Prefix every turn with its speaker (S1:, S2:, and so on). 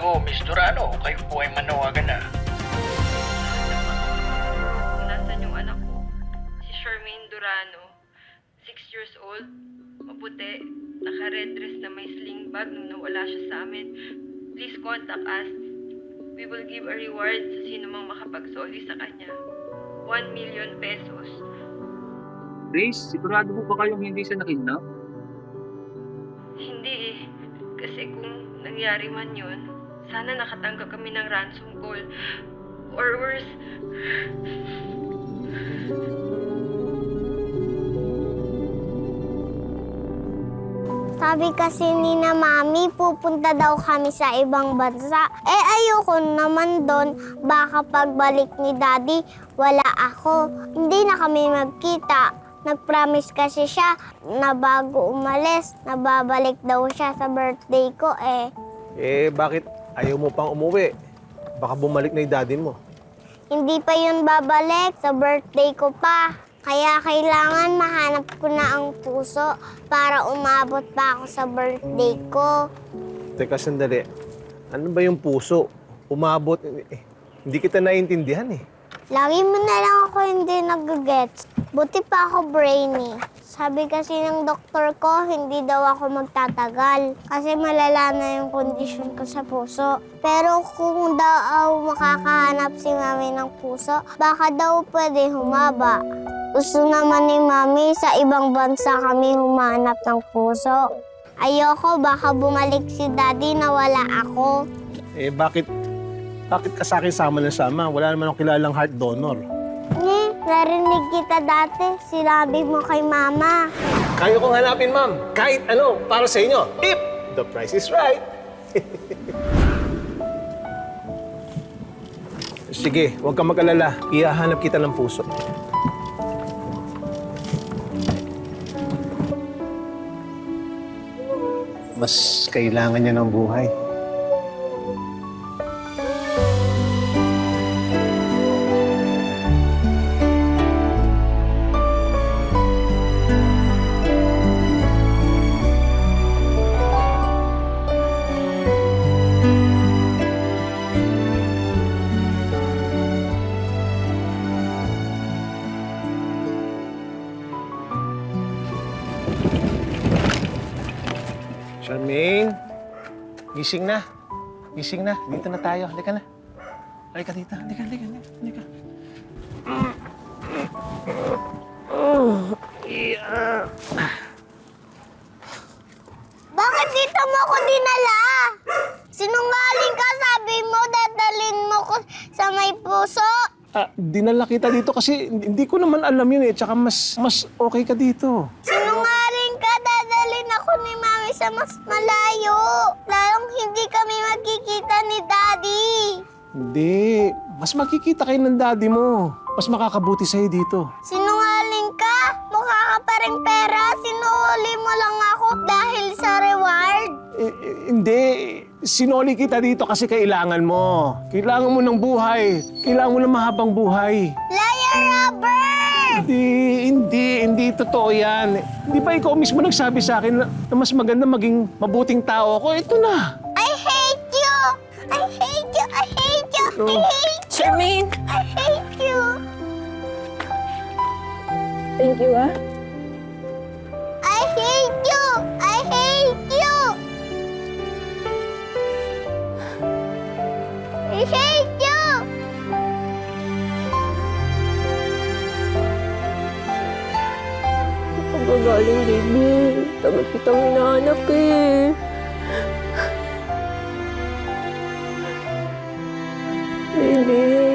S1: Hello, Miss Durano. Kayo po ay manawagan na.
S2: Nasaan yung anak ko? Si Charmaine Durano. 6 years old. Maputi. Naka-red dress na may sling bag nung nawala siya sa amin. Please contact us. We will give a reward sa sino mang makapagsoli sa kanya. 1 million pesos.
S3: Grace, sigurado po ba kayong hindi siya nakidnap?
S2: Hindi eh. Kasi kung nangyari man yun, sana nakatanggap kami ng ransom call. Or worse,
S4: Sabi kasi ni na Mami, pupunta daw kami sa ibang bansa. Eh ayoko naman doon, baka pagbalik ni Daddy, wala ako. Hindi na kami magkita. Nag-promise kasi siya na bago umalis, nababalik daw siya sa birthday ko eh.
S5: Eh, bakit ayaw mo pang umuwi? Baka bumalik na yung daddy mo.
S4: Hindi pa yun babalik, sa birthday ko pa. Kaya kailangan mahanap ko na ang puso para umabot pa ako sa birthday ko.
S5: Teka, sandali. Ano ba yung puso? Umabot? Hindi kita naiintindihan eh.
S4: Lagi mo na lang ako hindi nag-gets. Buti pa ako brainy. Sabi kasi ng doktor ko, hindi daw ako magtatagal. Kasi malala na yung kondisyon ko sa puso. Pero kung daw makakahanap si Mami ng puso, baka daw pwede humaba. Gusto naman ni Mami sa ibang bansa kami humanap ng puso. Ayoko, baka bumalik si Daddy na wala ako.
S5: Eh, bakit ka sa akin sama na sama? Wala naman akong kilalang heart donor.
S4: Narinig kita dati. Sinabi mo kay Mama.
S5: Kaya kong hanapin, ma'am. Kahit ano, para sa inyo. If the price is right. Sige, huwag kang mag-alala. Ihahanap kita ng puso. Mas kailangan niya ng buhay. Charmaine, gising na. Gising na. Dito na tayo. Halika na. Halika dito. Halika.
S4: Bakit dito mo ako dinala? Sinungaling ka, sabi mo, dadalhin mo ko sa may puso.
S5: Dinala kita dito kasi hindi ko naman alam yun eh. Tsaka mas okay ka dito.
S4: Sinungaling ka, dadalhin ako ni Mami sa mas malayo. Lalong hindi kami magkikita ni Daddy.
S5: Hindi. Mas makikita kayo ng daddy mo. Mas makakabuti sa'yo dito.
S4: Sinungaling ka? Mukha ka pa rin pera. Sinuhuli mo lang ako dahil sa reward.
S5: Hindi. Sinoli kita dito kasi kailangan mo. Kailangan mo ng buhay. Kailangan mo ng mahabang buhay.
S4: Liar rubber!
S5: Hindi totoo yan. Hindi ba ikaw mismo nagsabi sa akin na mas maganda maging mabuting tao ako? Ito na.
S4: I hate you! I hate you! I hate you! I hate you!
S2: Charmaine!
S4: I hate you!
S2: Thank you, ah.
S4: I hate you! I hate you! I hate you!
S2: Pagagaling, baby. Tagal kitang hinahanap eh. Baby.